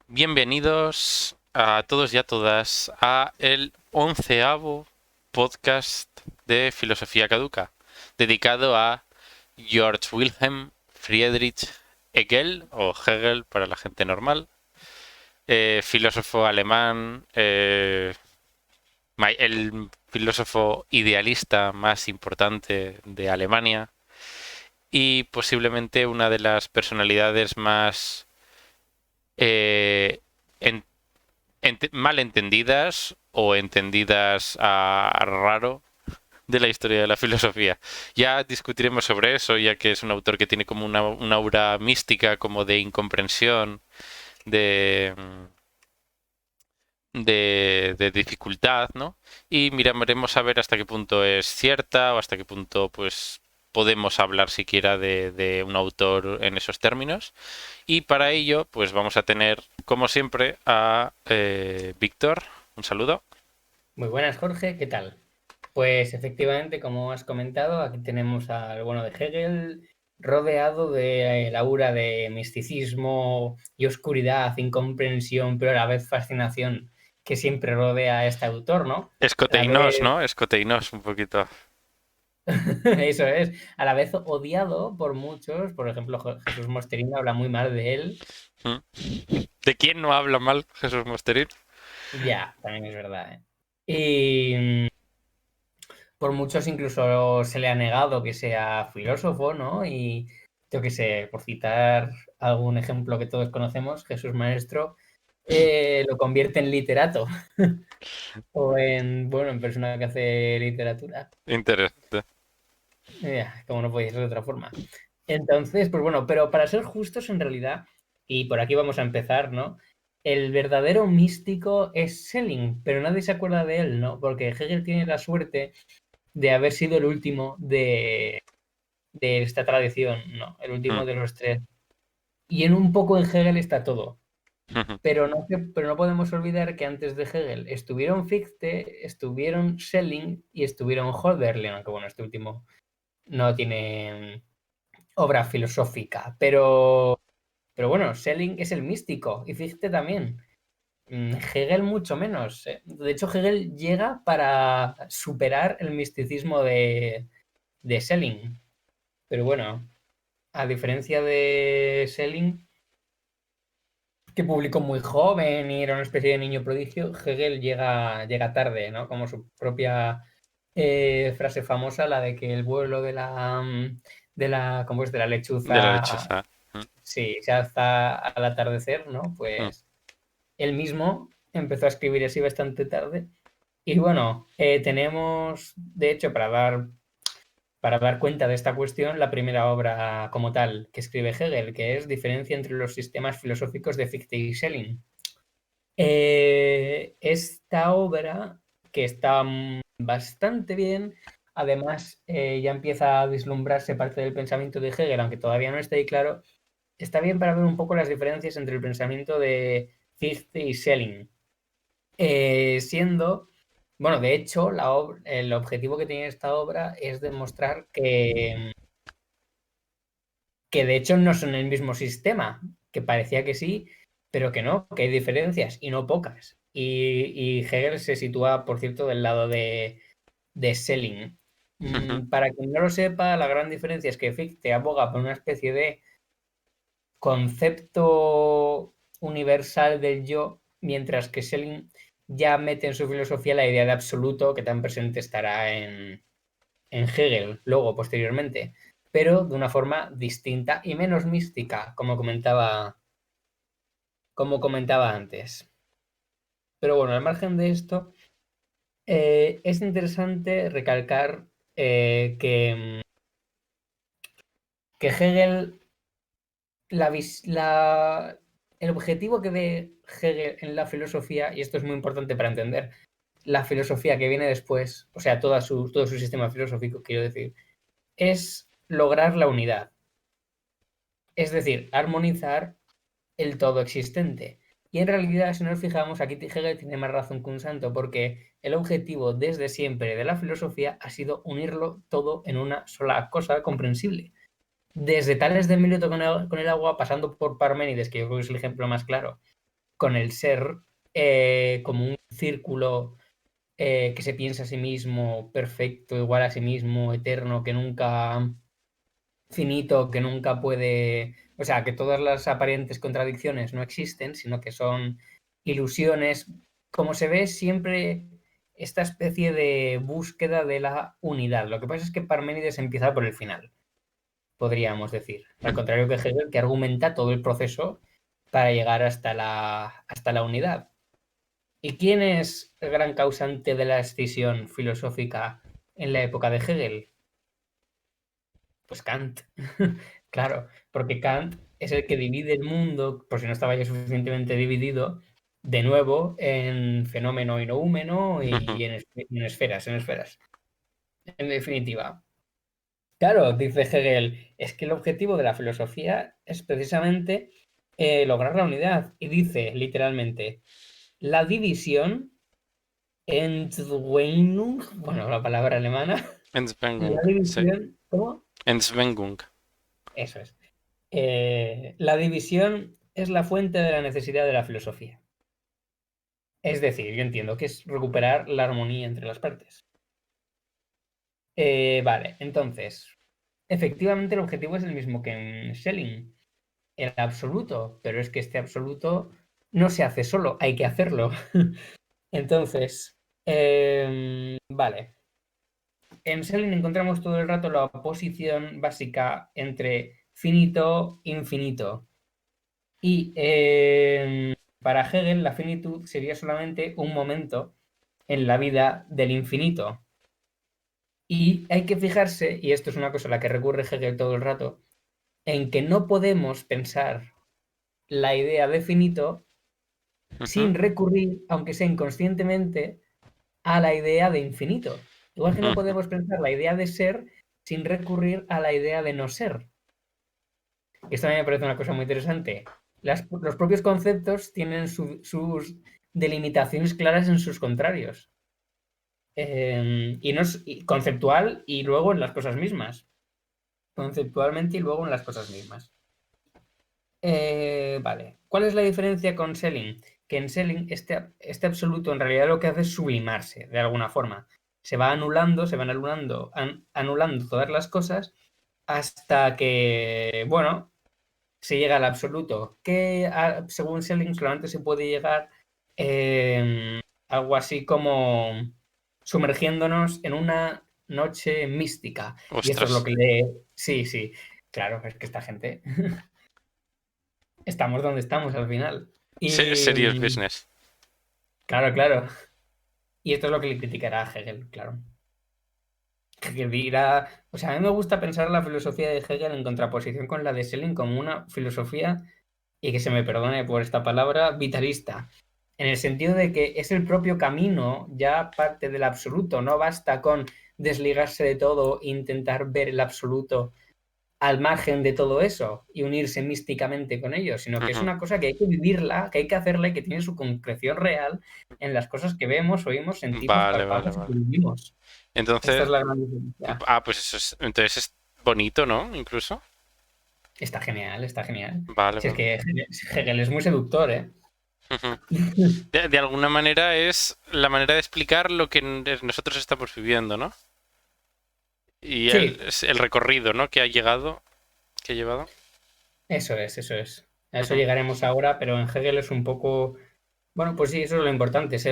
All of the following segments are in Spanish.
Bienvenidos a todos y a todas a el 11º podcast de Filosofía Caduca, dedicado a Georg Wilhelm Friedrich Hegel, o Hegel para la gente normal, filósofo alemán, el filósofo idealista más importante de Alemania y posiblemente una de las personalidades más eh, en- mal entendidas o entendidas a raro de la historia de la filosofía. Ya discutiremos sobre eso, ya que es un autor que tiene como una aura mística, como de incomprensión, de, de dificultad, ¿no? Y miraremos a ver hasta qué punto es cierta o hasta qué punto pues podemos hablar siquiera de un autor en esos términos. Y para ello, pues vamos a tener, como siempre, a Víctor. Un saludo. Muy buenas, Jorge, ¿qué tal? Pues efectivamente, como has comentado, aquí tenemos al bueno de Hegel rodeado de la aura de misticismo y oscuridad, incomprensión, pero a la vez fascinación que siempre rodea a este autor, ¿no? A la Escoteinos, vez, ¿no? Escoteinos un poquito. eso es, a la vez odiado por muchos, por ejemplo, Jesús Mosterín habla muy mal de él, ¿Mm? ¿De quién no habla mal Jesús Mosterín? ya, también es verdad, ¿eh? Y por muchos incluso se le ha negado que sea filósofo, ¿no? Y yo qué sé, por citar algún ejemplo que todos conocemos, Jesús Maestro lo convierte en literato o en, bueno, en persona que hace literatura, Interesante. como no podía ser de otra forma. Entonces, pues bueno, pero para ser justos en realidad, y por aquí vamos a empezar, ¿no? El verdadero místico es Schelling, pero nadie se acuerda de él, ¿no? Porque Hegel tiene la suerte de haber sido el último de esta tradición, no, el último Mm. de los tres. Y en un poco en Hegel está todo. Pero no podemos olvidar que antes de Hegel estuvieron Fichte, estuvieron Schelling y estuvieron Hölderlin, aunque bueno, este último no tiene obra filosófica. Pero bueno, Schelling es el místico y Fichte también. Hegel mucho menos. De hecho, Hegel llega para superar el misticismo de Schelling. Pero bueno, a diferencia de Schelling, que publicó muy joven y era una especie de niño prodigio, Hegel llega tarde, ¿no? Como su propia frase famosa, la de que el vuelo ¿cómo es? De la De la lechuza, lechuza. Mm, sí, se alza al atardecer, ¿no? mm. Pues él mismo empezó a escribir así bastante tarde. Y bueno, tenemos, de hecho, para dar cuenta de esta cuestión, la primera obra como tal que escribe Hegel, que es Diferencia entre los sistemas filosóficos de Fichte y Schelling. Esta obra, que está bastante bien, además ya empieza a vislumbrarse parte del pensamiento de Hegel, aunque todavía no está ahí claro, está bien para ver un poco las diferencias entre el pensamiento de Fichte y Schelling. Siendo, bueno, de hecho, el objetivo que tiene esta obra es demostrar que de hecho no son el mismo sistema, que parecía que sí, pero que no, que hay diferencias y no pocas. Y Hegel se sitúa, por cierto, del lado de Schelling. Para quien no lo sepa, la gran diferencia es que Fichte aboga por una especie de concepto universal del yo, mientras que Schelling ya mete en su filosofía la idea de absoluto que tan presente estará en Hegel, luego, posteriormente, pero de una forma distinta y menos mística, como comentaba antes. Pero bueno, al margen de esto, es interesante recalcar que Hegel, el objetivo que ve Hegel en la filosofía, y esto es muy importante para entender, la filosofía que viene después, o sea, todo su sistema filosófico, quiero decir, es lograr la unidad. Es decir, armonizar el todo existente. Y en realidad, si nos fijamos, aquí Hegel tiene más razón que un santo, porque el objetivo desde siempre de la filosofía ha sido unirlo todo en una sola cosa comprensible. Desde Tales de Mileto con el agua, pasando por Parménides, que yo creo que es el ejemplo más claro, con el ser como un círculo que se piensa a sí mismo, perfecto, igual a sí mismo, eterno, que nunca finito, que nunca puede, o sea, que todas las aparentes contradicciones no existen, sino que son ilusiones, como se ve siempre esta especie de búsqueda de la unidad. Lo que pasa es que Parménides empieza por el final, podríamos decir, al contrario que Hegel, que argumenta todo el proceso para llegar hasta la unidad. ¿Y quién es el gran causante de la escisión filosófica en la época de Hegel? Pues Kant. Claro, porque Kant es el que divide el mundo, por si no estaba ya suficientemente dividido, de nuevo en fenómeno y noúmeno y en esferas, en esferas. En definitiva. Claro, dice Hegel, es que el objetivo de la filosofía es precisamente lograr la unidad. Y dice literalmente, la división, Entzweinung, bueno, la palabra alemana, la Entschwingung, sí. división, ¿cómo? Entschwingung. Eso es. La división es la fuente de la necesidad de la filosofía. Es decir, yo entiendo que es recuperar la armonía entre las partes. Vale, entonces, efectivamente el objetivo es el mismo que en Schelling, el absoluto, pero es que este absoluto no se hace solo, hay que hacerlo. Entonces, vale. En Schelling encontramos todo el rato la oposición básica entre finito e infinito. Y para Hegel la finitud sería solamente un momento en la vida del infinito. Y hay que fijarse, y esto es una cosa a la que recurre Hegel todo el rato, en que no podemos pensar la idea de finito sin recurrir, aunque sea inconscientemente, a la idea de infinito. Igual que no podemos pensar la idea de ser sin recurrir a la idea de no ser. Esto a mí me parece una cosa muy interesante. Los propios conceptos tienen sus delimitaciones claras en sus contrarios. Y no es conceptual y luego en las cosas mismas. Conceptualmente y luego en las cosas mismas. Vale. ¿Cuál es la diferencia con Schelling? Que en Schelling este absoluto en realidad lo que hace es sublimarse de alguna forma. Se van anulando todas las cosas hasta que, bueno, se llega al absoluto, que según Schelling solamente se puede llegar algo así como sumergiéndonos en una noche mística. Y esto es lo Ostras. que le... Sí, sí, claro, es que esta gente estamos donde estamos al final. Y Serious business. claro, claro. Y esto es lo que le criticará a Hegel, claro. Hegel dirá, o sea, a mí me gusta pensar la filosofía de Hegel en contraposición con la de Schelling como una filosofía, y que se me perdone por esta palabra, vitalista, en el sentido de que es el propio camino, ya parte del absoluto, no basta con desligarse de todo e intentar ver el absoluto al margen de todo eso y unirse místicamente con ello, sino que es una cosa que hay que vivirla, que hay que hacerla y que tiene su concreción real en las cosas que vemos, oímos, sentimos, Vale, vale, palpamos y vale. que vivimos. Esta es Entonces, la gran diferencia. pues eso es, entonces es bonito, ¿no? Incluso. Está genial, está genial. Vale, Si es vale. que Hegel es muy seductor, ¿eh? Ujú. De alguna manera es la manera de explicar lo que nosotros estamos viviendo, ¿no? Y Sí, el recorrido, ¿no? Que ha llegado, que ha llevado. eso es, eso es. A eso Ujú. llegaremos ahora, pero en Hegel es un poco... Bueno, pues sí, eso es lo importante, es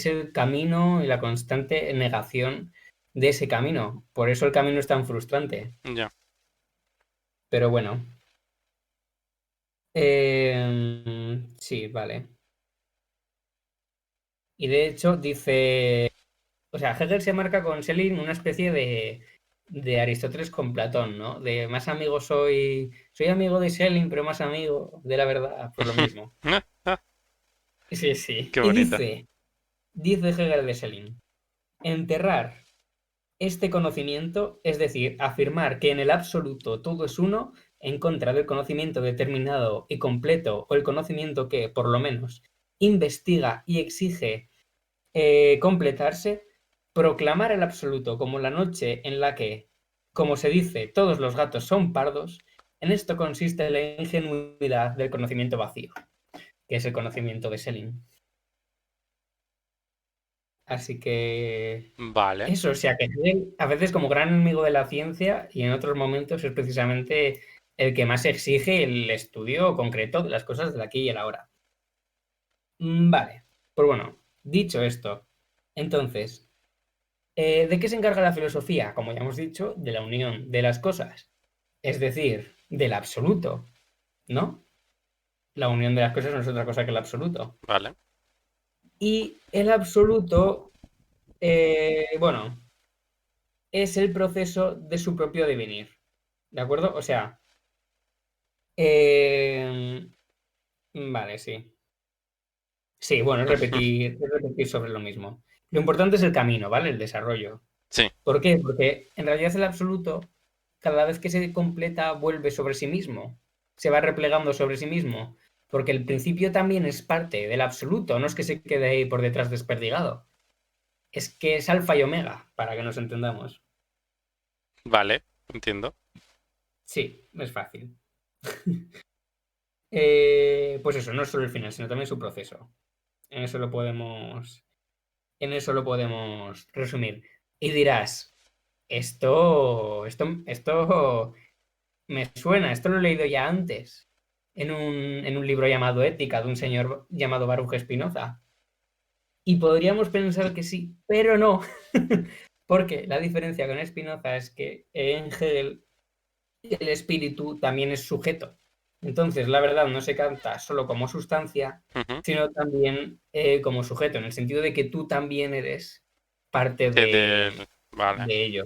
el camino y la constante negación de ese camino. Por eso el camino es tan frustrante. Ya. Pero bueno, sí, vale. Y de hecho dice, o sea, Hegel se marca con Schelling una especie de Aristóteles con Platón, ¿no? De más amigo soy amigo de Schelling, pero más amigo de la verdad, pues lo mismo. Sí, sí. Qué Y bonito. dice Hegel de Schelling, enterrar este conocimiento, es decir, afirmar que en el absoluto todo es uno, en contra del conocimiento determinado y completo, o el conocimiento que, por lo menos, investiga y exige completarse, proclamar el absoluto como la noche en la que, como se dice, todos los gatos son pardos, en esto consiste la ingenuidad del conocimiento vacío. que es el conocimiento de Schelling. Así que Vale. eso, o sea que Hegel a veces como gran enemigo de la ciencia y en otros momentos es precisamente el que más exige el estudio concreto de las cosas del aquí y el ahora. Vale, pues bueno, dicho esto, entonces, ¿de qué se encarga la filosofía? Como ya hemos dicho, de la unión de las cosas, es decir, del absoluto, ¿no? La unión de las cosas no es otra cosa que el absoluto. Vale. Y el absoluto, bueno, es el proceso de su propio devenir, ¿de acuerdo? O sea, vale, sí. Sí, bueno, es repetir sobre lo mismo. Lo importante es el camino, ¿vale? El desarrollo. Sí, ¿Por qué? Porque en realidad el absoluto, cada vez que se completa, vuelve sobre sí mismo. Se va replegando sobre sí mismo. Porque el principio también es parte del absoluto, no es que se quede ahí por detrás desperdigado. Es que es alfa y omega, para que nos entendamos. vale, entiendo. Sí, es fácil. Pues eso, no es solo el final, sino también su proceso. En eso lo podemos, en eso lo podemos resumir. Y dirás, esto me suena, esto lo he leído ya antes, en un libro llamado Ética, de un señor llamado Baruch Spinoza. Y podríamos pensar que sí, pero no. Porque la diferencia con Spinoza es que en Hegel el espíritu también es sujeto. Entonces, la verdad no se capta solo como sustancia, Ujú. sino también como sujeto, en el sentido de que tú también eres parte Sí, vale. de ello.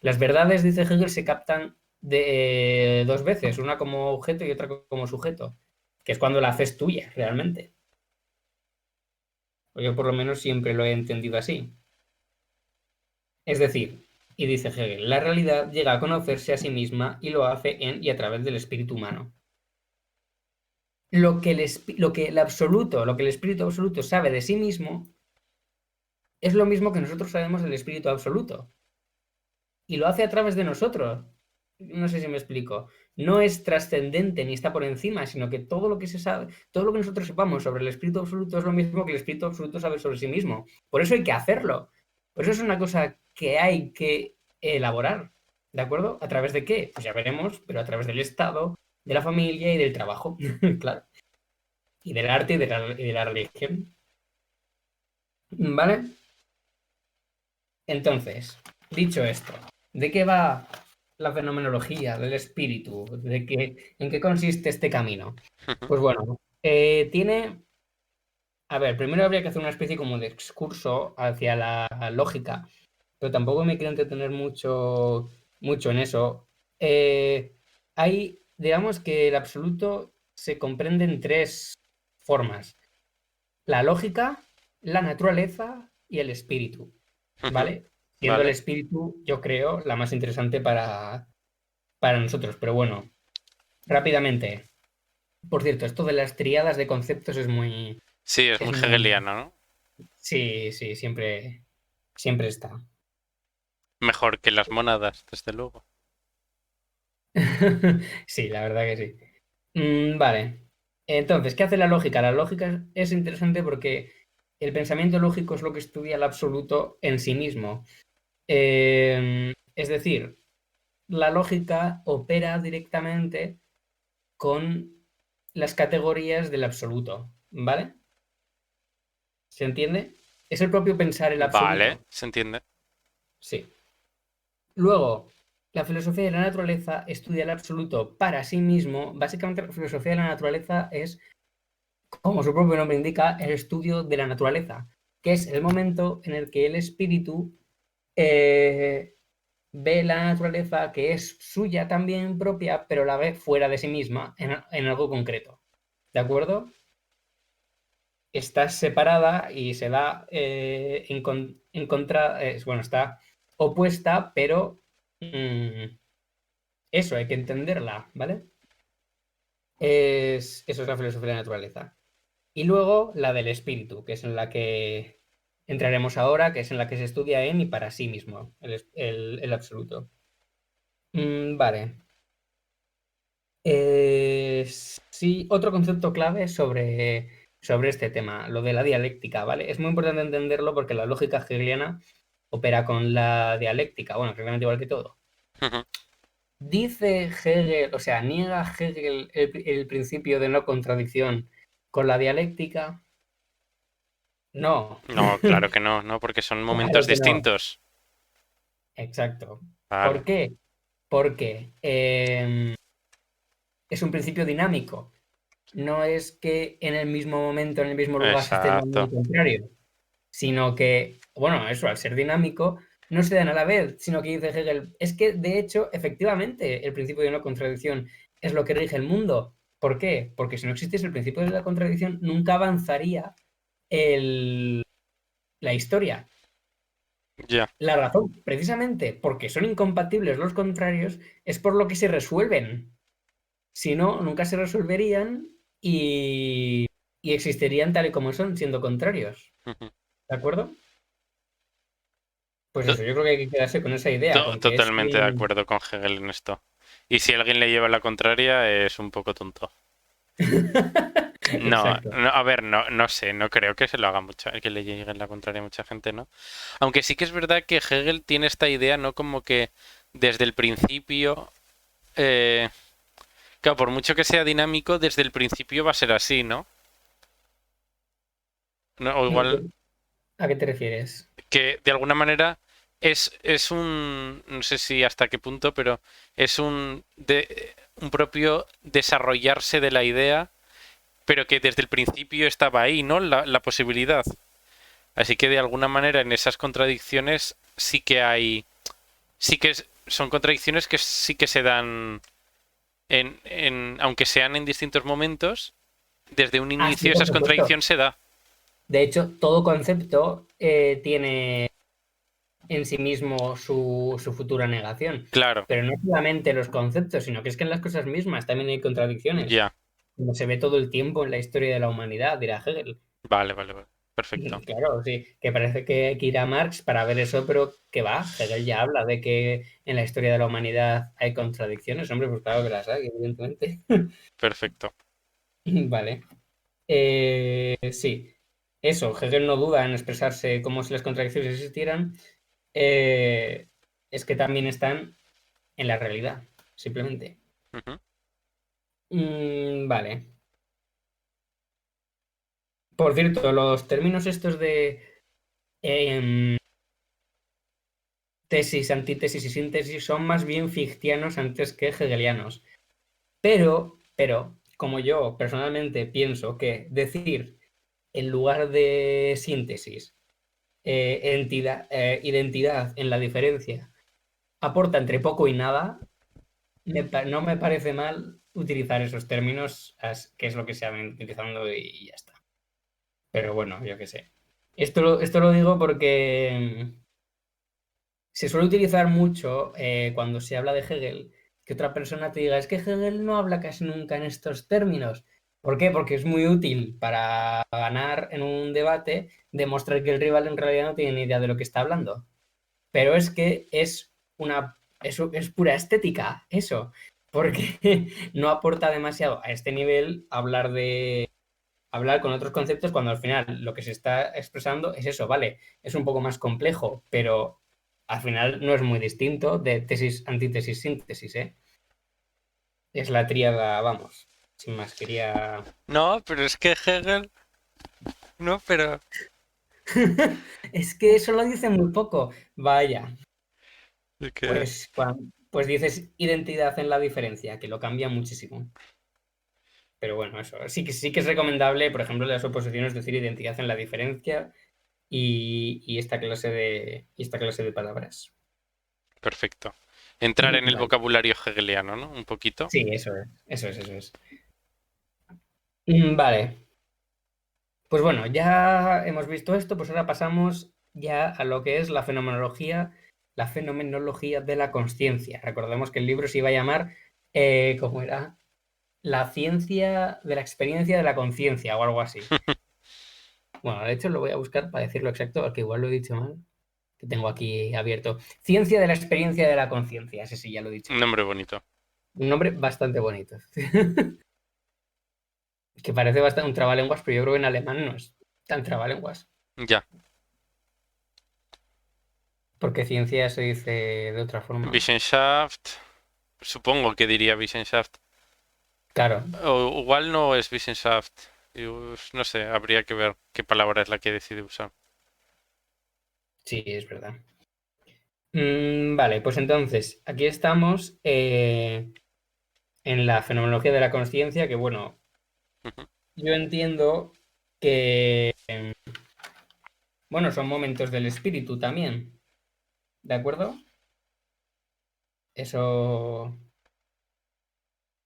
Las verdades, dice Hegel, se captan dos veces, una como objeto y otra como sujeto, que es cuando la haces tuya, realmente. O yo por lo menos siempre lo he entendido así. Es decir, y dice Hegel, la realidad llega a conocerse a sí misma y lo hace en y a través del espíritu humano. Lo que el absoluto, lo que el espíritu absoluto sabe de sí mismo, es lo mismo que nosotros sabemos del espíritu absoluto. Y lo hace a través de nosotros. No sé si me explico. No es trascendente ni está por encima, sino que todo lo que se sabe, todo lo que nosotros sepamos sobre el espíritu absoluto es lo mismo que el espíritu absoluto sabe sobre sí mismo. Por eso hay que hacerlo. Por eso es una cosa que hay que elaborar. ¿De acuerdo? ¿A través de qué? Pues ya veremos, pero a través del Estado, de la familia y del trabajo. Claro. Y del arte y de la religión. ¿Vale? Entonces, dicho esto, ¿de qué va la fenomenología del espíritu? ¿En qué consiste este camino? Ujú. Pues bueno, a ver, primero habría que hacer una especie como de excurso hacia la lógica, pero tampoco me quiero entretener mucho en eso. Digamos que el absoluto se comprende en tres formas: la lógica, la naturaleza y el espíritu, Ujú. ¿vale? Siendo el Vale. espíritu, yo creo, la más interesante para nosotros. Pero bueno, rápidamente. Por cierto, esto de las triadas de conceptos es muy, Sí, es es muy muy, hegeliano, ¿no? sí, sí, siempre está. Mejor que las mónadas, desde luego. Sí, la verdad que sí. Vale. Entonces, ¿qué hace la lógica? La lógica es interesante porque el pensamiento lógico es lo que estudia el absoluto en sí mismo. Es decir, la lógica opera directamente con las categorías del absoluto, ¿vale? ¿Se entiende? Es el propio pensar el Vale, absoluto. se entiende. Sí. Luego, la filosofía de la naturaleza estudia el absoluto para sí mismo. Básicamente, la filosofía de la naturaleza es, como su propio nombre indica, el estudio de la naturaleza, que es el momento en el que el espíritu eh, ve la naturaleza que es suya también propia, pero la ve fuera de sí misma, en algo concreto. ¿De acuerdo? Está separada y se da en contra, bueno, está opuesta, pero eso hay que entenderla, ¿vale? Eso es la filosofía de la naturaleza. Y luego la del espíritu, que es en la que entraremos ahora, que es en la que se estudia en y para sí mismo, el absoluto. Vale. Sí, otro concepto clave sobre este tema, lo de la dialéctica, ¿vale? Es muy importante entenderlo porque la lógica hegeliana opera con la dialéctica, bueno, exactamente igual que todo. Ujú. Dice Hegel, o sea, niega Hegel el principio de no contradicción con la dialéctica. No, No, claro que no, no, porque son momentos claro que no. distintos. Exacto. ¿Por Claro, qué? Porque es un principio dinámico. No es que en el mismo momento, en el mismo lugar se esté dando exacto. el contrario, sino que, bueno, eso, al ser dinámico, no se dan a la vez, sino que dice Hegel, es que de hecho, efectivamente, el principio de no contradicción es lo que rige el mundo. ¿Por qué? Porque si no existiese el principio de la contradicción, nunca avanzaría la historia. Ya. La razón, precisamente porque son incompatibles los contrarios, es por lo que se resuelven. Si no, nunca se resolverían y existirían tal y como son, siendo contrarios. Ujú. ¿De acuerdo? Pues To- eso, yo creo que hay que quedarse con esa idea, con que es Totalmente de un... acuerdo con Hegel en esto. Y si alguien le lleva la contraria, es un poco tonto. No, Exacto. no, a ver, no, no sé, no creo que se lo haga mucha, que le llegue la contraria a mucha gente, ¿no? Aunque sí que es verdad que Hegel tiene esta idea, ¿no? Como que desde el principio, eh, claro, por mucho que sea dinámico, desde el principio va a ser así, ¿no? O No igual sé, ¿a qué te refieres? que de alguna manera es un, no sé si hasta qué punto, pero es un propio desarrollarse de la idea, pero que desde el principio estaba ahí, ¿no? La posibilidad. Así que de alguna manera en esas contradicciones sí que hay, son contradicciones que sí que se dan aunque sean en distintos momentos, desde un Ah, sí, inicio por esa supuesto. contradicción se da. De hecho, todo concepto tiene en sí mismo su futura negación. Claro, Pero no solamente los conceptos, sino que es que en las cosas mismas también hay contradicciones, ya, como se ve todo el tiempo en la historia de la humanidad, dirá Hegel. vale, vale, vale, perfecto, Claro, sí, que parece que hay que ir a Marx para ver eso, pero que va, Hegel ya habla de que en la historia de la humanidad hay contradicciones, hombre, pues claro que las hay, evidentemente. perfecto. Vale. Sí, eso, Hegel no duda en expresarse como si las contradicciones existieran, eh, es que también están en la realidad, simplemente. Ujú. Vale. Por cierto, los términos estos de em, tesis, antítesis y síntesis son más bien fictianos antes que hegelianos. Pero, como yo personalmente pienso que decir en lugar de síntesis, identidad en la diferencia aporta entre poco y nada, no me parece mal utilizar esos términos, que es lo que se ha venido utilizando y ya está. Pero bueno, yo qué sé. Esto lo digo porque se suele utilizar mucho cuando se habla de Hegel, que otra persona te diga, es que Hegel no habla casi nunca en estos términos. ¿Por qué? Porque es muy útil para ganar en un debate, demostrar que el rival en realidad no tiene ni idea de lo que está hablando. Pero es que es pura estética, eso, porque no aporta demasiado a este nivel hablar con otros conceptos cuando al final lo que se está expresando es eso, vale, es un poco más complejo, pero al final no es muy distinto de tesis, antítesis, síntesis, ¿eh? Es la tríada, vamos, sin más, quería... No, pero es que Hegel, no, pero Es que eso lo dice muy poco. Vaya, es que pues dices identidad en la diferencia, que lo cambia muchísimo. Pero bueno, eso. Sí que es recomendable, por ejemplo, en las oposiciones decir identidad en la diferencia y esta clase de palabras. perfecto. Entrar en el Vale. vocabulario hegeliano, ¿no? Un poquito. Sí, eso es. Eso es, eso es. Vale. Pues bueno, ya hemos visto esto, pues ahora pasamos ya a lo que es la fenomenología de la consciencia. Recordemos que el libro se iba a llamar, ¿cómo era? La ciencia de la experiencia de la conciencia o algo así. Bueno, de hecho lo voy a buscar para decirlo exacto, porque igual lo he dicho mal, que tengo aquí abierto. Ciencia de la experiencia de la conciencia, ese sí, ya lo he dicho Un bien. nombre bonito. Un nombre bastante bonito. Que parece bastante un trabalenguas, pero yo creo que en alemán no es tan trabalenguas. Ya. Porque ciencia se dice de otra forma. Wissenschaft. Supongo que diría Wissenschaft. Claro, O igual no es Wissenschaft. No sé, habría que ver qué palabra es la que decide usar. sí, es verdad. Vale, pues entonces, aquí estamos en la fenomenología de la conciencia, que bueno, Ujú. yo entiendo que, bueno, son momentos del espíritu también, ¿de acuerdo? Eso,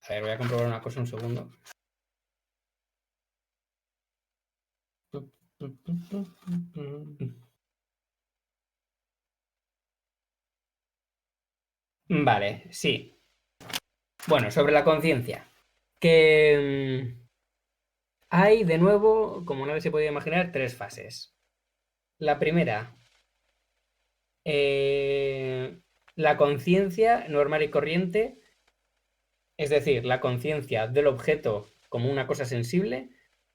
a ver, voy a comprobar una cosa un segundo. Vale, sí. Bueno, sobre la conciencia. Que hay, de nuevo, como nadie se podía imaginar, tres fases. La primera, la conciencia normal y corriente, es decir, la conciencia del objeto como una cosa sensible,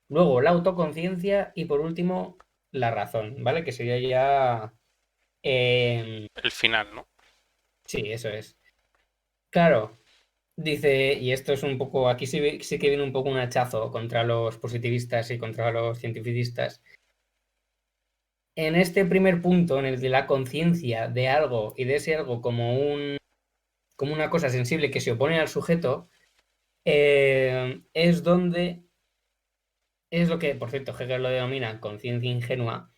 luego la autoconciencia y por último la razón, ¿vale? Que sería ya... El final, ¿no? sí, eso es. Claro, dice, y esto es un poco, aquí sí que viene un poco un hachazo contra los positivistas y contra los cientificistas. En este primer punto, en el de la conciencia de algo y de ese algo como como una cosa sensible que se opone al sujeto, es donde es lo que, por cierto, Hegel lo denomina conciencia ingenua,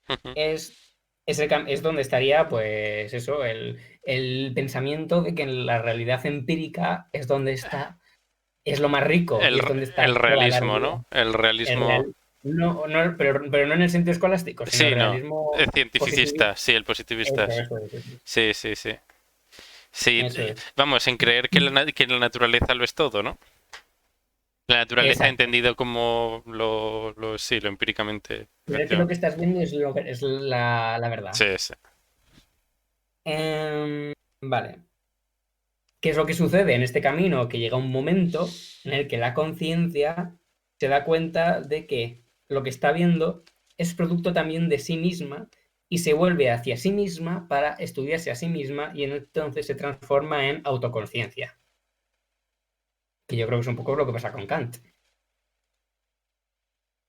Ujú. es, es donde estaría, pues eso, el pensamiento de que en la realidad empírica es donde está, es lo más rico y es donde está El lo que va a dar realismo, vida. ¿no? El El realismo. real, no, no, pero no en el sentido escolástico, sino el Sí, no. realismo Cientificista, positivista. sí, el positivista. Eso, Sí, sí, sí. Sí, eso es. vamos, en creer que que la naturaleza lo es todo, ¿no? La naturaleza Exacto. entendido como sí, lo empíricamente, Creer que lo efectivamente. que estás viendo es, lo que, es la verdad. Sí, sí. Vale. ¿Qué es lo que sucede en este camino? Que llega un momento en el que la conciencia se da cuenta de que lo que está viendo es producto también de sí misma y se vuelve hacia sí misma para estudiarse a sí misma y entonces se transforma en autoconciencia, que yo creo que es un poco lo que pasa con Kant,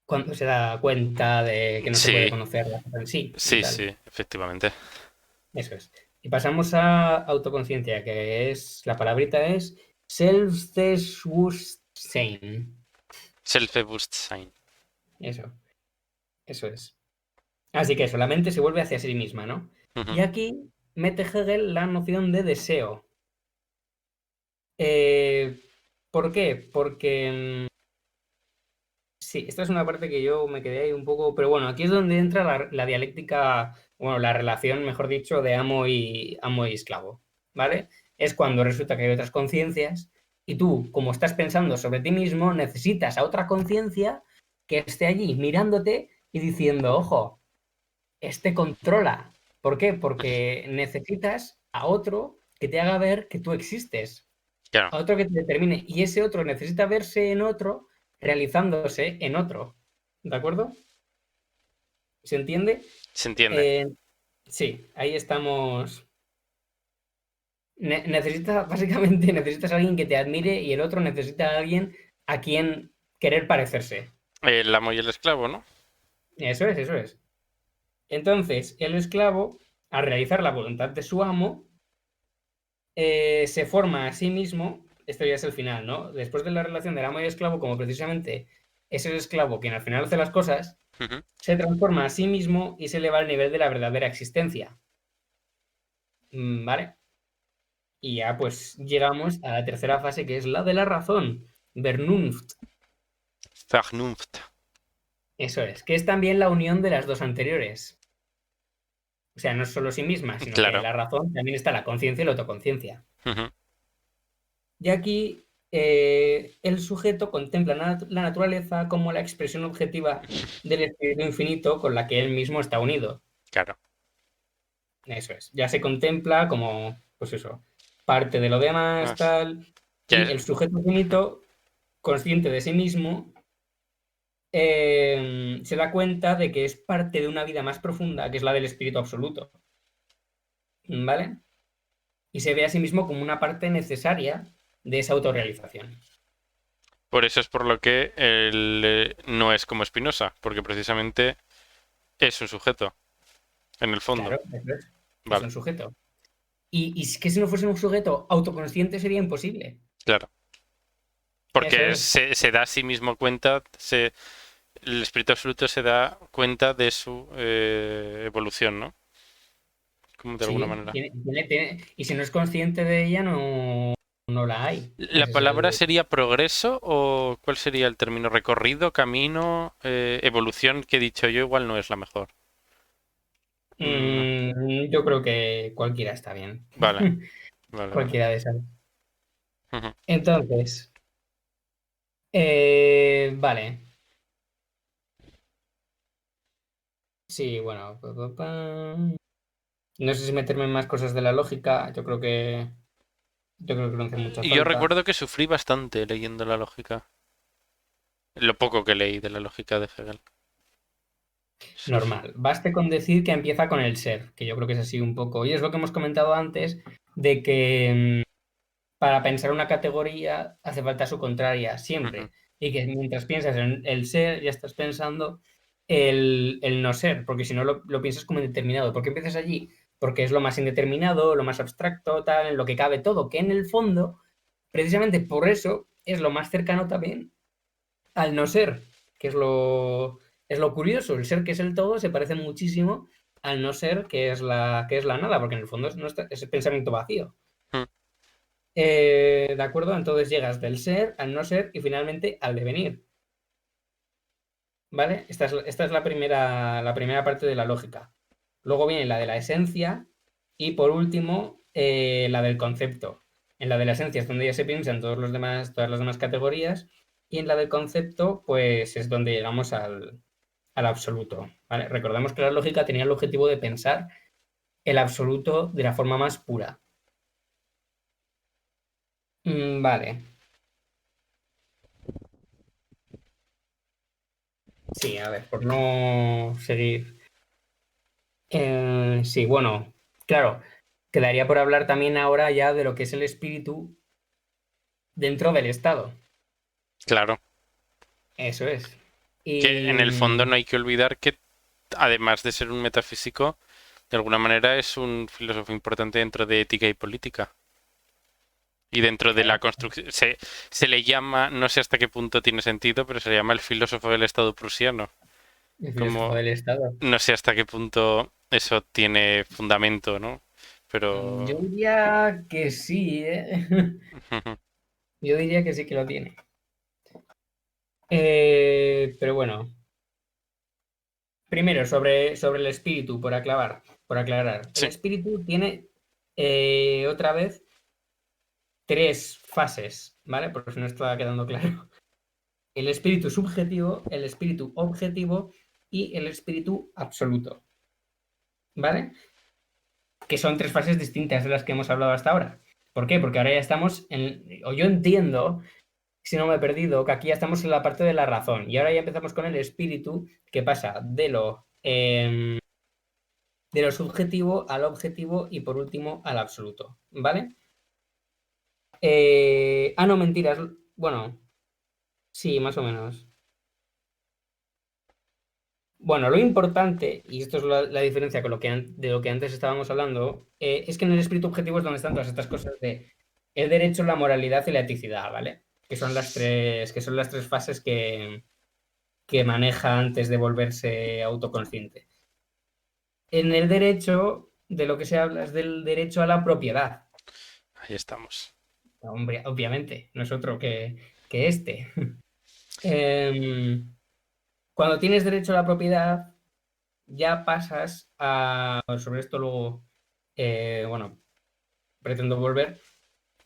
cuando se da cuenta de que no se puede Sí, conocer la cosa en sí y sí, tal. sí, efectivamente. Eso es. Y pasamos a autoconciencia, que es, la palabrita es Selbstbewusstsein. Selbstbewusstsein. Eso, eso es. Así que eso, la mente se vuelve hacia sí misma, ¿no? Ujú. Y aquí mete Hegel la noción de deseo. Eh, ¿Por qué? Porque sí, esta es una parte que yo me quedé ahí un poco, pero bueno, aquí es donde entra la dialéctica, bueno, la relación, mejor dicho, de amo y esclavo, ¿vale? Es cuando resulta que hay otras conciencias y tú, como estás pensando sobre ti mismo, necesitas a otra conciencia que esté allí mirándote y diciendo, ojo, este controla. ¿Por qué? Porque necesitas a otro que te haga ver que tú existes, Claro, a otro que te determine. Y ese otro necesita verse en otro, realizándose en otro. ¿De acuerdo? ¿Se entiende? se entiende. Eh, sí, ahí estamos. Necesitas, básicamente, necesitas a alguien que te admire y el otro necesita a alguien a quien querer parecerse. El amo y el esclavo, ¿no? Eso es, eso es. Entonces, el esclavo, al realizar la voluntad de su amo, se forma a sí mismo, esto ya es el final, ¿no? Después de la relación del amo y esclavo, como precisamente es el esclavo quien al final hace las cosas, Ujú. se transforma a sí mismo y se eleva al nivel de la verdadera existencia. ¿Vale? Y ya pues llegamos a la tercera fase que es la de la razón, Vernunft. Vernunft. Eso es, que es también la unión de las dos anteriores. O sea, no es solo sí misma, sino que en Claro. la razón también está la conciencia y la autoconciencia. Ujú. Y aquí el sujeto contempla la naturaleza como la expresión objetiva del espíritu infinito con la que él mismo está unido. Claro. Eso es. Ya se contempla como, pues eso, parte de lo demás, Más. tal. Ya Y el sujeto finito, consciente de sí mismo, se da cuenta de que es parte de una vida más profunda, que es la del espíritu absoluto, ¿vale? Y se ve a sí mismo como una parte necesaria de esa autorrealización. Por eso es por lo que él no es como Spinoza, porque precisamente es un sujeto, en el fondo. Claro, eso es Vale, un sujeto. Y es que si no fuese un sujeto autoconsciente sería imposible. claro. Eso Porque es. se da a sí mismo cuenta, el espíritu absoluto se da cuenta de su evolución, ¿no? Como de alguna Sí, manera. y si no es consciente de ella, no la hay. ¿La Ese es palabra el... sería progreso o cuál sería el término? Recorrido, camino, evolución, que he dicho yo, igual no es la mejor. Mm, Yo creo que cualquiera está bien. vale, vale, vale. Cualquiera de esas. Ujú. Entonces, vale. Sí, bueno. No sé si meterme en más cosas de la lógica. Yo creo que no hace mucha Y yo falta. recuerdo que sufrí bastante leyendo la lógica. Lo poco que leí de la lógica de Hegel. Sufrí. Normal. Baste con decir que empieza con el ser, que yo creo que es así un poco. Y es lo que hemos comentado antes, de que para pensar una categoría hace falta su contraria Ujú. siempre. Y que mientras piensas en el ser, ya estás pensando el no ser, porque si no lo piensas como indeterminado. ¿Por qué empiezas allí? Porque es lo más indeterminado, lo más abstracto, tal, en lo que cabe todo, que en el fondo, precisamente por eso, es lo más cercano también al no ser, que es lo curioso. El ser que es el todo se parece muchísimo al no ser que es la nada, porque en el fondo es el pensamiento vacío. Mm. ¿De acuerdo? Entonces llegas del ser al no ser y finalmente al devenir. ¿Vale? Esta es la primera parte de la lógica. Luego viene la de la esencia y por último la del concepto. En la de la esencia es donde ya se piensan todas las demás categorías y en la del concepto pues es donde llegamos al absoluto. ¿Vale? Recordemos que la lógica tenía el objetivo de pensar el absoluto de la forma más pura. Vale. Sí, a ver, por no seguir. Sí, bueno, claro, quedaría por hablar también ahora ya de lo que es el espíritu dentro del Estado. Claro. Eso es. Que Y en el fondo no hay que olvidar que, además de ser un metafísico, de alguna manera es un filósofo importante dentro de ética y política. Y dentro de la claro, construcción se le llama, no sé hasta qué punto tiene sentido, pero se le llama el filósofo del Estado prusiano. el filósofo Como del Estado. no sé hasta qué punto eso tiene fundamento, ¿no? Yo Pero diría que sí, ¿eh? Yo diría que sí que lo tiene. Pero bueno, primero sobre el espíritu, por aclarar. El sí, espíritu tiene otra vez tres fases, ¿vale? Por si no está quedando claro. El espíritu subjetivo, el espíritu objetivo y el espíritu absoluto, ¿vale? Que son tres fases distintas de las que hemos hablado hasta ahora. ¿Por qué? Porque ahora ya estamos o yo entiendo, si no me he perdido, que aquí ya estamos en la parte de la razón y ahora ya empezamos con el espíritu que pasa de lo subjetivo al objetivo y por último al absoluto, ¿vale? No, mentiras. Bueno, sí, más o menos. Bueno, lo importante, y esto es la diferencia con de lo que antes estábamos hablando, es que en el espíritu objetivo es donde están todas estas cosas de el derecho, la moralidad y la eticidad, ¿vale? Que son las tres fases que maneja antes de volverse autoconsciente. En el derecho, de lo que se habla es del derecho a la propiedad. ahí estamos. Hombre, obviamente, no es otro que este. Em, Cuando tienes derecho a la propiedad, ya pasas a... Sobre esto luego, bueno, pretendo volver.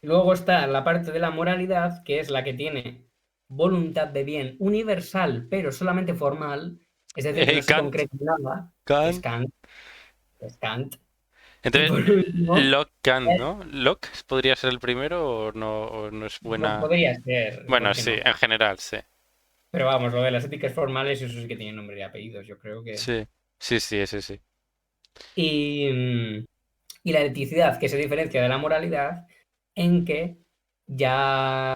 Luego está la parte de la moralidad, que es la que tiene voluntad de bien universal, pero solamente formal, es decir, que no se Kant, concreta en nada, que es Kant. Kant, que es Kant. Y Entonces, por último, Locke, Kant, ¿no? Locke podría ser el primero o no es no buena. podría ser, ¿por Bueno, qué sí, no? en general, sí. Pero vamos, lo de las éticas formales, eso sí que tiene nombre y apellidos, yo creo que. Sí, sí, sí, ese sí. Y, y la eticidad, que se diferencia de la moralidad en que ya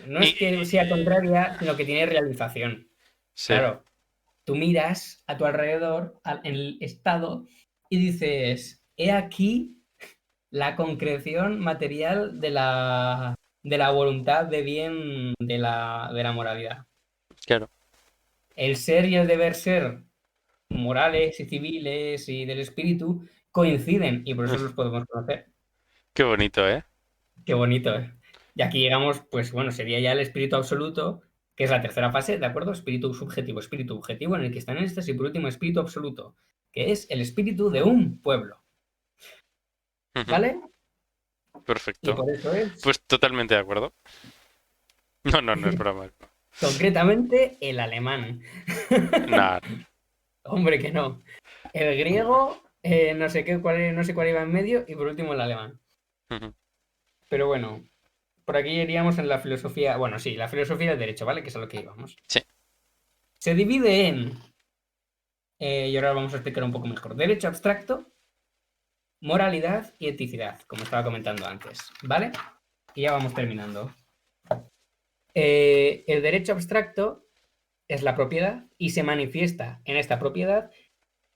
no es Y, que sea contraria, sino que tiene realización. sí, Claro, tú miras a tu alrededor, en el estado, y dices, he aquí la concreción material de la voluntad de bien de la moralidad. claro. El ser y el deber ser morales y civiles y del espíritu coinciden y por eso los podemos conocer. Qué bonito, ¿eh? Qué bonito, ¿eh? Y aquí llegamos, pues bueno, sería ya el espíritu absoluto, que es la tercera fase, ¿de acuerdo? Espíritu objetivo en el que están estas y por último espíritu absoluto, que es el espíritu de un pueblo, Ujú, ¿vale? Y perfecto. por eso es, Pues totalmente de acuerdo. No, no, no es broma. concretamente, el alemán. Nada. Hombre, que no. El griego, no sé qué, no sé cuál iba en medio, y por último el alemán. Ujú, Pero bueno, por aquí iríamos en la filosofía, bueno, sí, la filosofía del derecho, ¿vale? Que es a lo que íbamos. sí. Se divide en, y ahora vamos a explicar un poco mejor, derecho abstracto, moralidad y eticidad, como estaba comentando antes, ¿vale? Y ya vamos terminando. El derecho abstracto es la propiedad y se manifiesta en esta propiedad,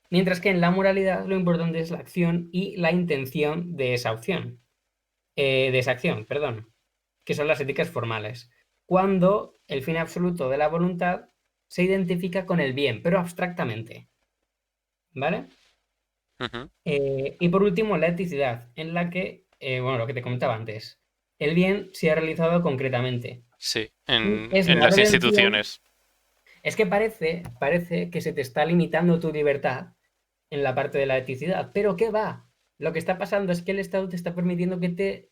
mientras que en la moralidad lo importante es la acción y la intención de esa acción, perdón, que son las éticas formales. Cuando el fin absoluto de la voluntad se identifica con el bien, pero abstractamente, ¿vale? Ujú, Y por último, la eticidad, en la que, bueno, lo que te comentaba antes, el bien se ha realizado concretamente. sí. Y es En la las redención. instituciones. Es que parece que se te está limitando tu libertad en la parte de la eticidad, pero ¿qué va? Lo que está pasando es que el Estado te está permitiendo te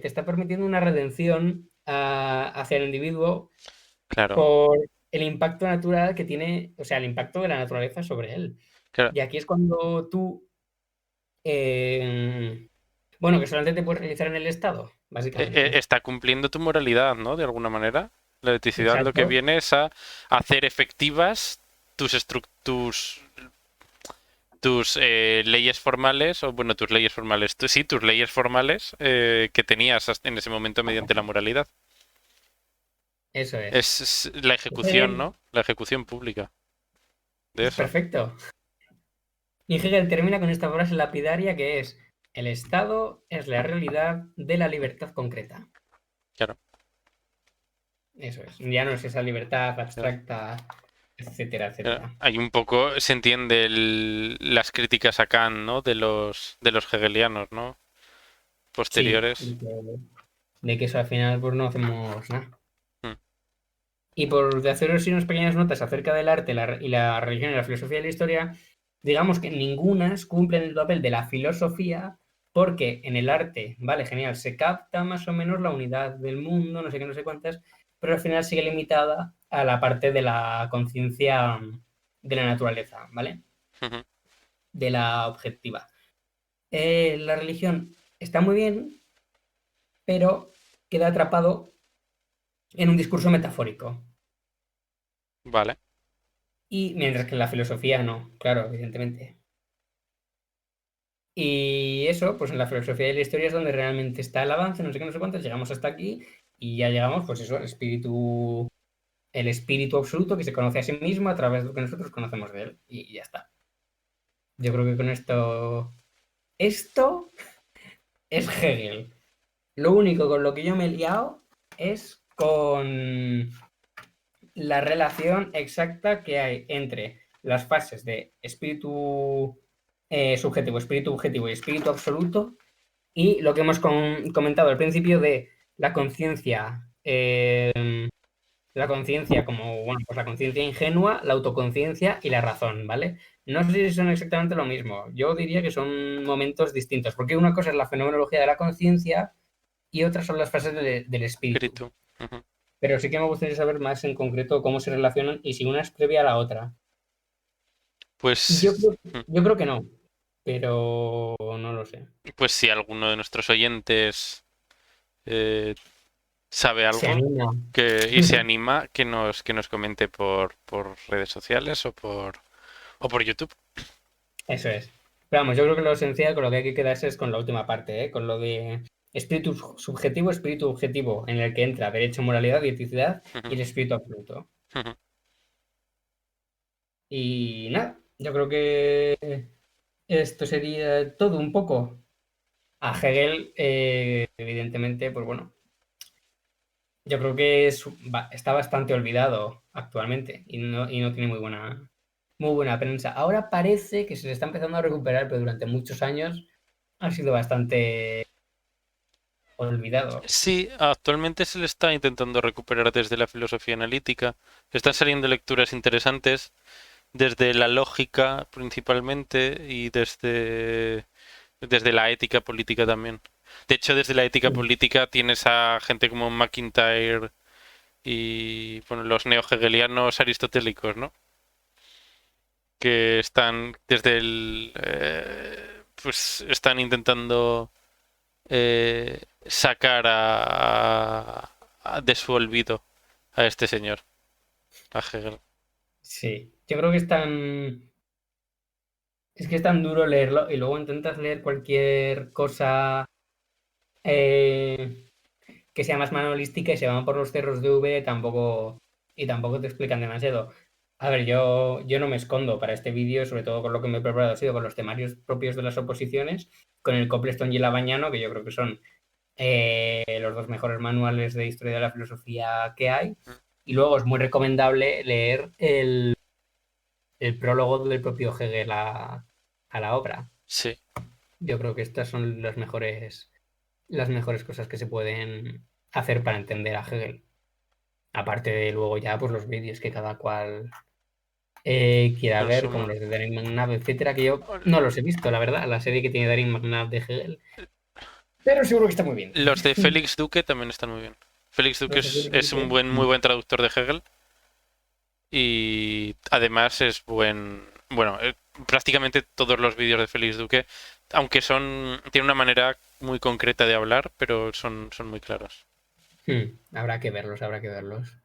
está permitiendo una redención hacia el individuo Claro, por el impacto natural que tiene, o sea, el impacto de la naturaleza sobre él. claro. Y aquí es cuando tú, eh, bueno, que solamente te puedes realizar en el Estado, básicamente. Está cumpliendo tu moralidad, ¿no? De alguna manera. La eticidad lo que Exacto. viene es a hacer efectivas tus leyes formales, o bueno, tus leyes formales, sí, tus leyes formales que tenías en ese momento mediante la moralidad. Eso es. Es la ejecución, Hegel ¿no? La ejecución pública de es eso. perfecto. Y Hegel termina con esta frase lapidaria que es, el Estado es la realidad de la libertad concreta. Claro, Eso es. Ya no es esa libertad claro, abstracta, etcétera, claro. etcétera. Hay un poco, se entiende las críticas a Kant, ¿no? De los hegelianos, ¿no? Sí, Posteriores. de que eso al final pues no hacemos nada. Mm, Y por de haceros así unas pequeñas notas acerca del arte y la religión y la filosofía de la historia, digamos que ningunas cumplen el papel de la filosofía, porque en el arte, vale, genial, se capta más o menos la unidad del mundo, no sé qué, no sé cuántas, pero al final sigue limitada a la parte de la conciencia de la naturaleza, ¿vale? ujú. De la objetiva. La religión está muy bien, pero queda atrapado en un discurso metafórico. Vale. Y mientras que la filosofía no, claro, evidentemente. Y eso, pues en la filosofía de la historia es donde realmente está el avance, no sé qué, no sé cuántos, llegamos hasta aquí y ya llegamos, pues eso, el espíritu absoluto que se conoce a sí mismo a través de lo que nosotros conocemos de él. Y ya está. Yo creo que con esto es Hegel. Lo único con lo que yo me he liado es con la relación exacta que hay entre las fases de espíritu subjetivo, espíritu objetivo y espíritu absoluto y lo que hemos comentado al principio de la conciencia, la conciencia como, bueno, pues la conciencia ingenua, la autoconciencia y la razón, ¿vale? No sé si son exactamente lo mismo. Yo diría que son momentos distintos, porque una cosa es la fenomenología de la conciencia y otras son las fases del espíritu. Espíritu. Ujú. Pero sí que me gustaría saber más en concreto cómo se relacionan y si una es previa a la otra. Yo Pues, creo, yo creo que no, pero no lo sé. pues si alguno de nuestros oyentes eh, ¿Sabe Se algo? anima. Y se anima que nos comente por redes sociales o por YouTube. Eso es. Pero vamos, yo creo que lo esencial con lo que hay que quedarse es con la última parte, ¿eh? Con lo de espíritu objetivo, en el que entra derecho, moralidad y eticidad y el espíritu absoluto. Y nada, yo creo que esto sería todo un poco. A Hegel, evidentemente, pues bueno, yo creo que está bastante olvidado actualmente y no tiene muy buena prensa. Ahora parece que se le está empezando a recuperar, pero durante muchos años ha sido bastante olvidado. Sí, actualmente se le está intentando recuperar desde la filosofía analítica. Están saliendo lecturas interesantes desde la lógica principalmente y desde la ética política también. De hecho, desde la ética Sí, política tienes a gente como McIntyre y bueno, los neo-hegelianos aristotélicos, ¿no? Que están desde pues están intentando sacar de su olvido a este señor, a Hegel. sí. Yo creo que es que es tan duro leerlo y luego intentas leer cualquier cosa eh, que sea más manualística y se van por los cerros de V y tampoco te explican demasiado. A ver, yo no me escondo para este vídeo, sobre todo con lo que me he preparado, ha sido con los temarios propios de las oposiciones, con el Copletón y el Abañano, que yo creo que son los dos mejores manuales de historia de la filosofía que hay. Y luego es muy recomendable leer el prólogo del propio Hegel a la obra. Sí, Yo creo que estas son las mejores cosas que se pueden hacer para entender a Hegel. Aparte de luego ya pues los vídeos que cada cual quiera ver, como consuma. los de Daring McNabb, etcétera, que yo no los he visto, la verdad, la serie que tiene Daring McNabb de Hegel. Pero seguro que está muy bien. Los de Félix Duque también están muy bien. Félix Duque Los de es, Felix es un Duque. muy buen traductor de Hegel y además es buen. Bueno, prácticamente todos los vídeos de Félix Duque, aunque tiene una manera muy concreta de hablar, pero son muy claros. Habrá que verlos, habrá que verlos.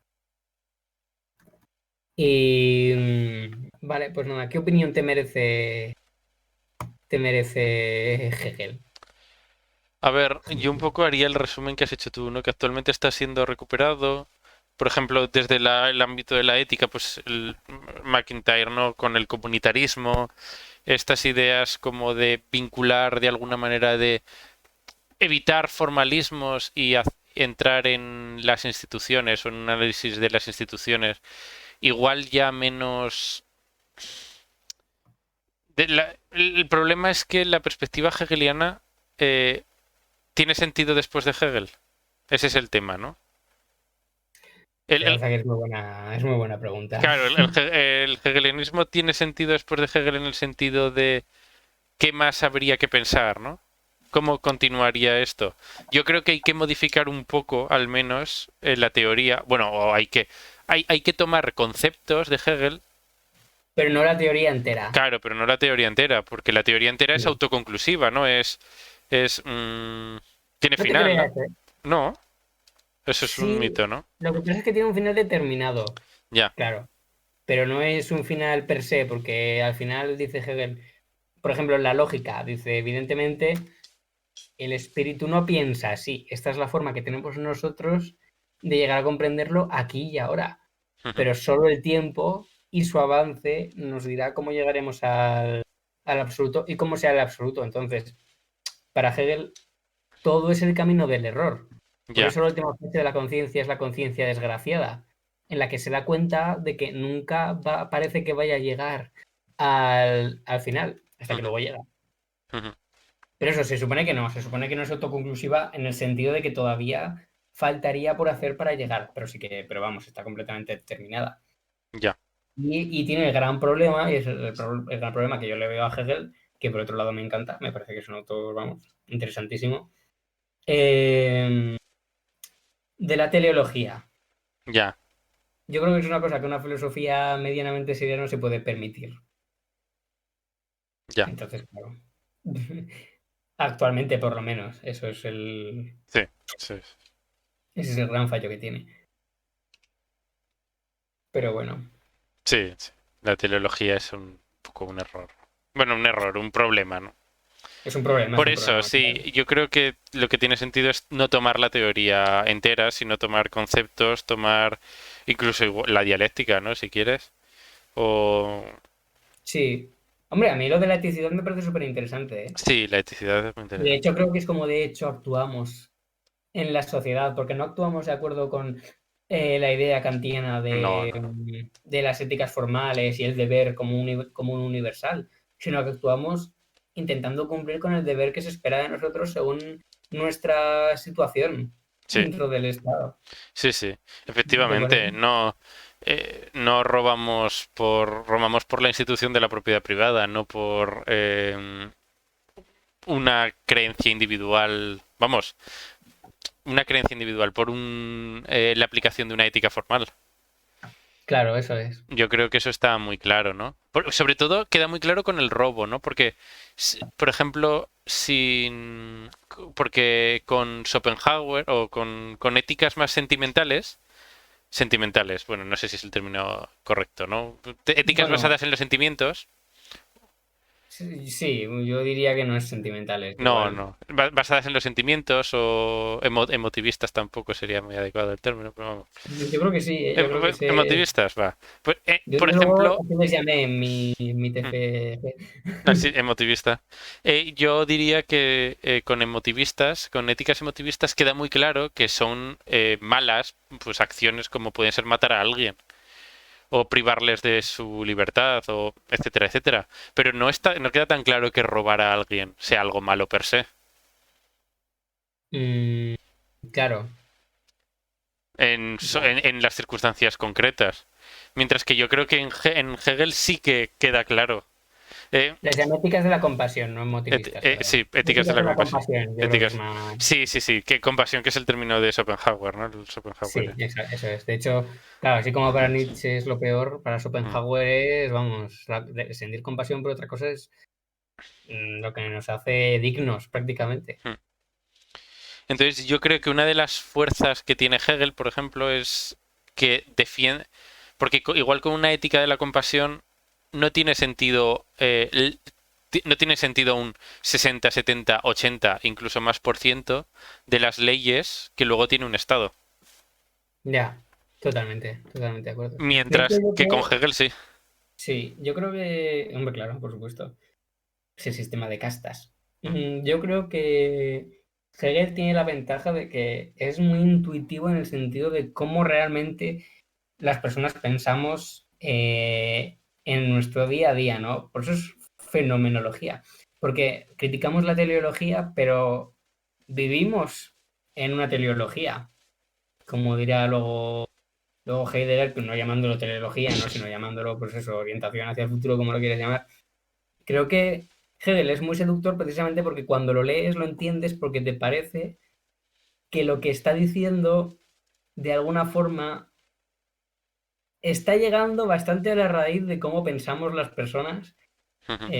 Y vale, pues nada, ¿qué opinión te merece Hegel? A ver, yo un poco haría el resumen que has hecho tú, ¿no? Que actualmente está siendo recuperado. Por ejemplo, desde el ámbito de la ética, pues el McIntyre, ¿no? Con el comunitarismo, estas ideas como de vincular de alguna manera, de evitar formalismos y entrar en las instituciones o en un análisis de las instituciones, igual ya menos. El problema es que la perspectiva hegeliana eh, tiene sentido después de Hegel. Ese es el tema, ¿no? El, Se el- lanza que es muy buena pregunta. claro, el hegelianismo tiene sentido después de Hegel en el sentido de qué más habría que pensar, ¿no? ¿Cómo continuaría esto? Yo creo que hay que modificar un poco, al menos, la teoría. Bueno, o hay que tomar conceptos de Hegel, Pero no la teoría entera. claro, pero no la teoría entera, porque la teoría entera es No, autoconclusiva, ¿no? Tiene no te final, creas, ¿no? ¿eh? No, eso es un Sí, mito, ¿no? lo que pasa es que tiene un final determinado, Ya. claro. Pero no es un final per se, porque al final dice Hegel, por ejemplo, en la lógica, dice, evidentemente, el espíritu no piensa así. Esta es la forma que tenemos nosotros de llegar a comprenderlo aquí y ahora. Ujú. Pero solo el tiempo y su avance nos dirá cómo llegaremos al absoluto y cómo sea el absoluto. Entonces, para Hegel, todo es el camino del error. Por Ya. eso la última parte de la conciencia es la conciencia desgraciada, en la que se da cuenta de que nunca parece que vaya a llegar al final, hasta que Ujú, luego llega. ujú. Pero eso se supone que no es autoconclusiva en el sentido de que todavía faltaría por hacer para llegar, pero vamos, está completamente terminada. Ya. Y tiene el gran problema, y es el gran problema que yo le veo a Hegel, que por otro lado me encanta, me parece que es un autor, vamos, interesantísimo, eh, de la teleología. Ya. Yo creo que es una cosa que una filosofía medianamente seria no se puede permitir. Ya. Entonces, claro. Actualmente, por lo menos, eso es el. Sí. Sí. Ese es el gran fallo que tiene. Pero bueno, Sí, sí. La teleología es un poco un error. Bueno, un error, un problema, ¿no? es un problema, es Por un eso, problema. sí, yo creo que lo que tiene sentido es no tomar la teoría entera, sino tomar conceptos, tomar incluso la dialéctica, ¿no? Si quieres. O... Sí. Hombre, a mí lo de la eticidad me parece súper interesante, ¿eh? Sí, la eticidad es muy De interesante. hecho, creo que es como de hecho actuamos en la sociedad, porque no actuamos de acuerdo con la idea kantiana No, no, no. de las éticas formales y el deber como un universal, sino que actuamos intentando cumplir con el deber que se espera de nosotros según nuestra situación Sí, dentro del Estado. sí, sí. ¿Te parece? Efectivamente, no, no robamos por la institución de la propiedad privada, no por una creencia individual. Vamos, una creencia individual, por la aplicación de una ética formal. Claro, eso es. Yo creo que eso está muy claro, ¿no? Sobre todo queda muy claro con el robo, ¿no? Porque, por ejemplo, porque con Schopenhauer o con éticas más sentimentales, bueno, no sé si es el término correcto, ¿no? Éticas Bueno, basadas en los sentimientos, sí, sí, yo diría que no es sentimental, es no, igual. no. Basadas en los sentimientos o emotivistas tampoco sería muy adecuado el término, pero vamos. Yo creo que sí, yo creo que sé. Emotivistas, va. Pues, Yo por desde luego ejemplo, así les llamé en mi hmm, TFG. así, emotivista. Yo diría que con emotivistas, con éticas emotivistas, queda muy claro que son malas, pues acciones como pueden ser matar a alguien o privarles de su libertad o etcétera, etcétera. Pero no queda tan claro que robar a alguien sea algo malo per se. Mm, claro. En las circunstancias concretas. Mientras que yo creo que en Hegel sí que queda claro. Eh, Les llamé éticas de la compasión, no motivistas, pero. sí, éticas de Éticas la de la compasión. compasión, yo creo que es Éticas. más. Sí, sí, sí. Que compasión, que es el término de Schopenhauer, ¿no? El Sí, Schopenhauer. eso es. De hecho, claro, así como para Nietzsche es lo peor, para Mm, Schopenhauer es, vamos, sentir compasión por otra cosa es lo que nos hace dignos prácticamente. mm. Entonces, yo creo que una de las fuerzas que tiene Hegel, por ejemplo, es que defiende. Porque igual con una ética de la compasión, no tiene sentido. No tiene sentido un 60, 70, 80, incluso más por ciento de las leyes que luego tiene un Estado. Ya, totalmente de acuerdo. De hecho, Mientras yo que con creo, Hegel sí. sí, yo creo que, hombre, claro, por supuesto. Es el sistema de castas. Mm, Yo creo que Hegel tiene la ventaja de que es muy intuitivo en el sentido de cómo realmente las personas pensamos en nuestro día a día, ¿no? Por eso es fenomenología, porque criticamos la teleología, pero vivimos en una teleología, como dirá luego Heidegger, que no llamándolo teleología, ¿no? Sino llamándolo, pues eso, orientación hacia el futuro, como lo quieres llamar. Creo que Hegel es muy seductor precisamente porque cuando lo lees lo entiendes porque te parece que lo que está diciendo de alguna forma está llegando bastante a la raíz de cómo pensamos las personas ujú,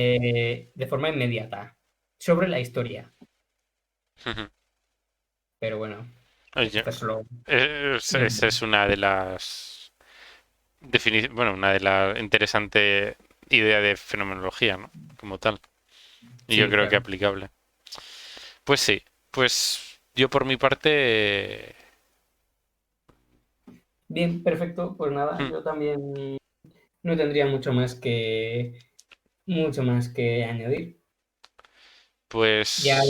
de forma inmediata sobre la historia. ujú. Pero bueno, Oye, esta es solo... esa es una de las bueno, una de las interesante idea de fenomenología, ¿no? Como tal. Y yo Sí, creo que claro. aplicable. Pues sí, pues yo por mi parte. Bien, perfecto. Pues nada, Hmm, yo también no tendría mucho más que añadir. Ya pues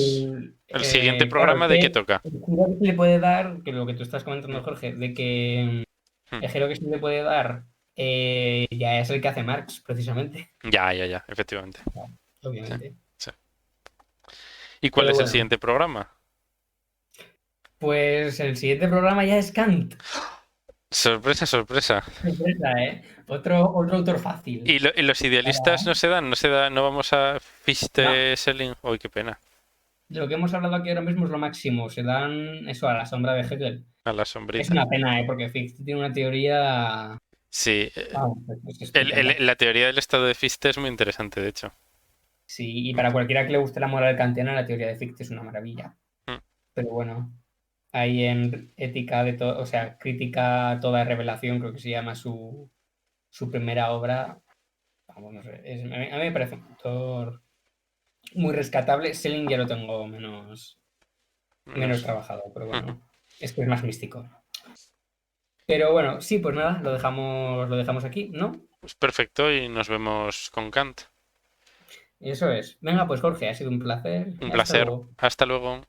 el siguiente claro, es programa, ¿de qué que toca? el giro que se le puede dar, que lo que tú estás comentando, Hmm, Jorge, de que hmm. el giro que se le puede dar ya es el que hace Marx, precisamente, Ya, ya, ya, efectivamente. Sí, obviamente. sí. ¿Y cuál Pero es el bueno, siguiente programa? pues el siguiente programa ya es Kant. Sorpresa, sorpresa. Sorpresa, ¿eh? Otro autor ¿Y, fácil. y los idealistas no se dan? ¿No se da? ¿No vamos a No, Fichte Selling? Uy, qué pena. de lo que hemos hablado aquí ahora mismo es lo máximo. Se dan eso a la sombra de Hegel. A la Es sombrita. una pena, ¿eh? Porque Fichte tiene una teoría. Sí, Vamos, es estupenda. la teoría del estado de Fichte es muy interesante, de hecho. Sí, y para cualquiera que le guste la moral kantiana, la teoría de Fichte es una maravilla. Mm. Pero bueno, ahí en Ética de todo, o sea, Crítica a toda revelación, creo que se llama su primera obra. Vamos, no sé, a mí me parece un autor muy rescatable. Selling ya lo tengo menos Nos- trabajado, pero bueno, es que es más místico. Pero bueno, sí, pues nada, lo dejamos aquí, ¿no? Pues perfecto y nos vemos con Kant. Eso es. Venga, pues Jorge, ha sido un placer Un y hasta placer. luego. Hasta luego.